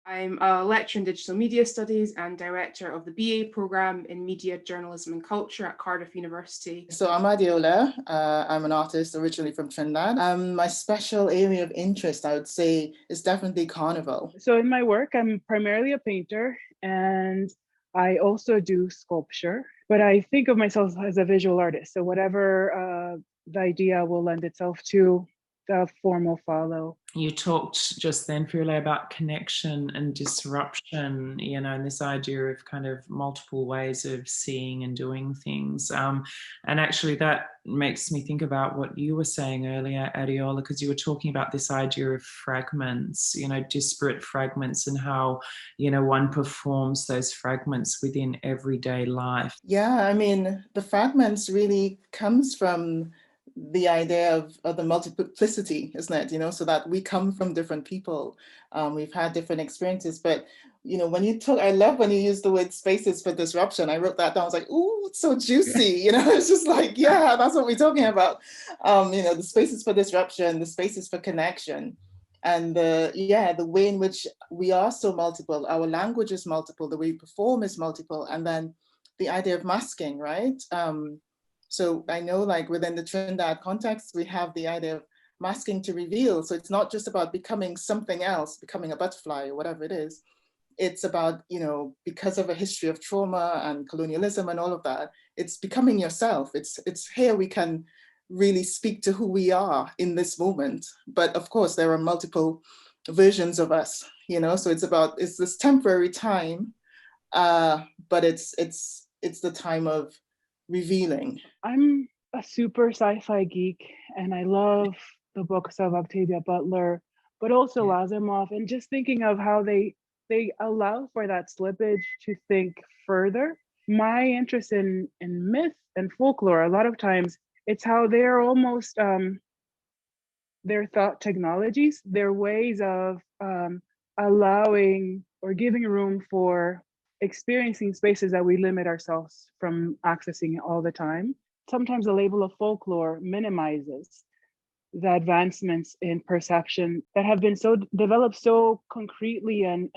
I'm a lecturer in digital media studies and director of the BA programme in media, journalism and culture at Cardiff University. So I'm Adiola. I'm an artist originally from Trinidad. My special area of interest, I would say, is definitely carnival. So in my work, I'm primarily a painter and I also do sculpture, but I think of myself as a visual artist. So whatever the idea will lend itself to, the form will follow. You talked just then, Firelei, about connection and disruption, and this idea of kind of multiple ways of seeing and doing things. And actually that makes me think about what you were saying earlier, Adiola, because you were talking about this idea of fragments, disparate fragments, and how, one performs those fragments within everyday life. Yeah, I mean, the fragments really comes from the idea of the multiplicity, isn't it? So that we come from different people, we've had different experiences, but when you talk, I love when you use the word spaces for disruption. I wrote that down. I was like, ooh, it's so juicy. It's just like, yeah, that's what we're talking about. The spaces for disruption, the spaces for connection, and the way in which we are so multiple. Our language is multiple, the way we perform is multiple, and then the idea of masking, right? So I know, like, within the Trinidad context, we have the idea of masking to reveal. So it's not just about becoming something else, becoming a butterfly or whatever it is. It's about, because of a history of trauma and colonialism and all of that, it's becoming yourself. It's here we can really speak to who we are in this moment. But of course, there are multiple versions of us, so it's this temporary time, but it's the time of revealing. I'm a super sci-fi geek and I love the books of Octavia Butler, but also Asimov, and just thinking of how they allow for that slippage to think further. My interest in myth and folklore, a lot of times it's how they're almost their thought technologies, their ways of allowing or giving room for experiencing spaces that we limit ourselves from accessing all the time. Sometimes the label of folklore minimizes the advancements in perception that have been so developed so concretely and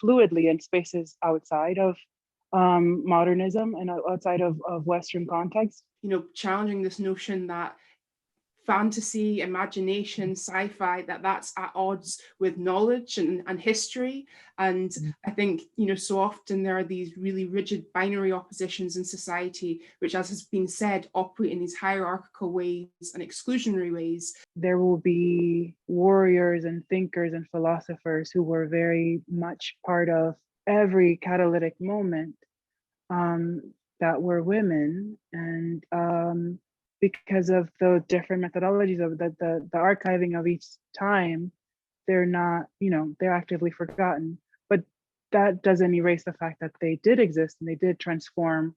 fluidly in spaces outside of modernism and outside of Western context. Challenging this notion that fantasy, imagination, sci-fi, that's at odds with knowledge and history. And I think, so often there are these really rigid binary oppositions in society, which, as has been said, operate in these hierarchical ways and exclusionary ways. There will be warriors and thinkers and philosophers who were very much part of every catalytic moment that were women, and because of the different methodologies of the archiving of each time, they're not, they're actively forgotten. But that doesn't erase the fact that they did exist and they did transform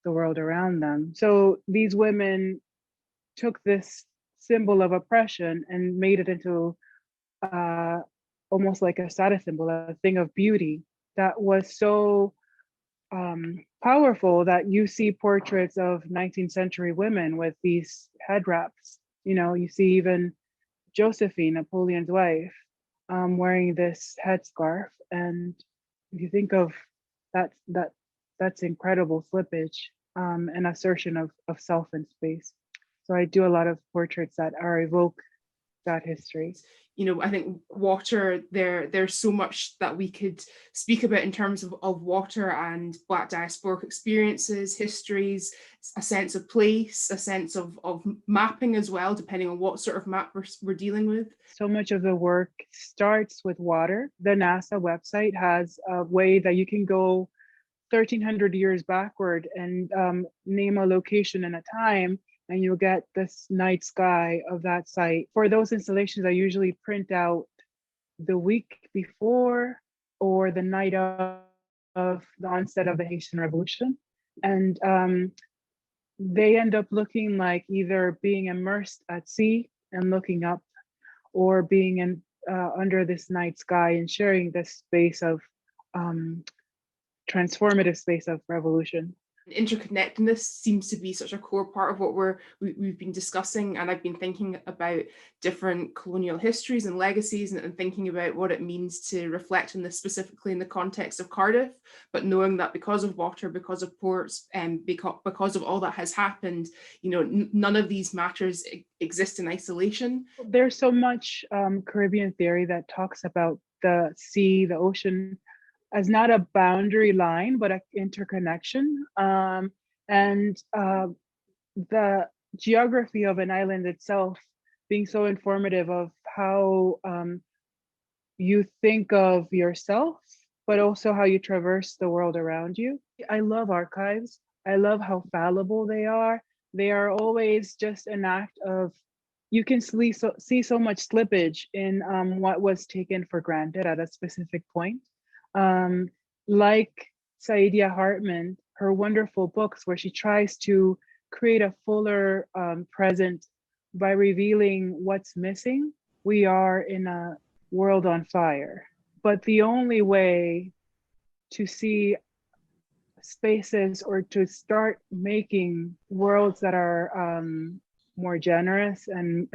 the world around them. So these women took this symbol of oppression and made it into almost like a status symbol, a thing of beauty that was so powerful that you see portraits of 19th century women with these head wraps. You see even Josephine, Napoleon's wife, wearing this headscarf. And if you think of that's incredible slippage and assertion of self in space. So I do a lot of portraits that evoke that history. I think water, there's so much that we could speak about in terms of water and Black diasporic experiences, histories, a sense of place, a sense of mapping as well, depending on what sort of map we're dealing with. So much of the work starts with water. The NASA website has a way that you can go 1,300 years backward and name a location and a time, and you'll get this night sky of that site. For those installations, I usually print out the week before or the night of the onset of the Haitian Revolution. And they end up looking like either being immersed at sea and looking up, or being in under this night sky and sharing this space of transformative space of revolution. Interconnectedness seems to be such a core part of what we've been discussing, and I've been thinking about different colonial histories and legacies, and thinking about what it means to reflect on this specifically in the context of Cardiff, but knowing that because of water, because of ports, and because of all that has happened, you know, none of these matters exist in isolation. There's so much Caribbean theory that talks about the sea, the ocean, as not a boundary line, but an interconnection. The geography of an island itself being so informative of how you think of yourself, but also how you traverse the world around you. I love archives. I love how fallible they are. They are always just an act of, you can see so much slippage in what was taken for granted at a specific point. Like Saidiya Hartman, her wonderful books where she tries to create a fuller present by revealing what's missing. We are in a world on fire, but the only way to see spaces or to start making worlds that are more generous and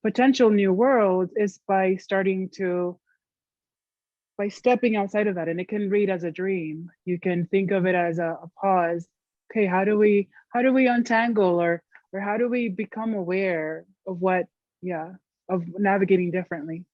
potential new worlds is by stepping outside of that. And it can read as a dream. You can think of it as a pause. Okay, how do we untangle, or how do we become aware of of navigating differently?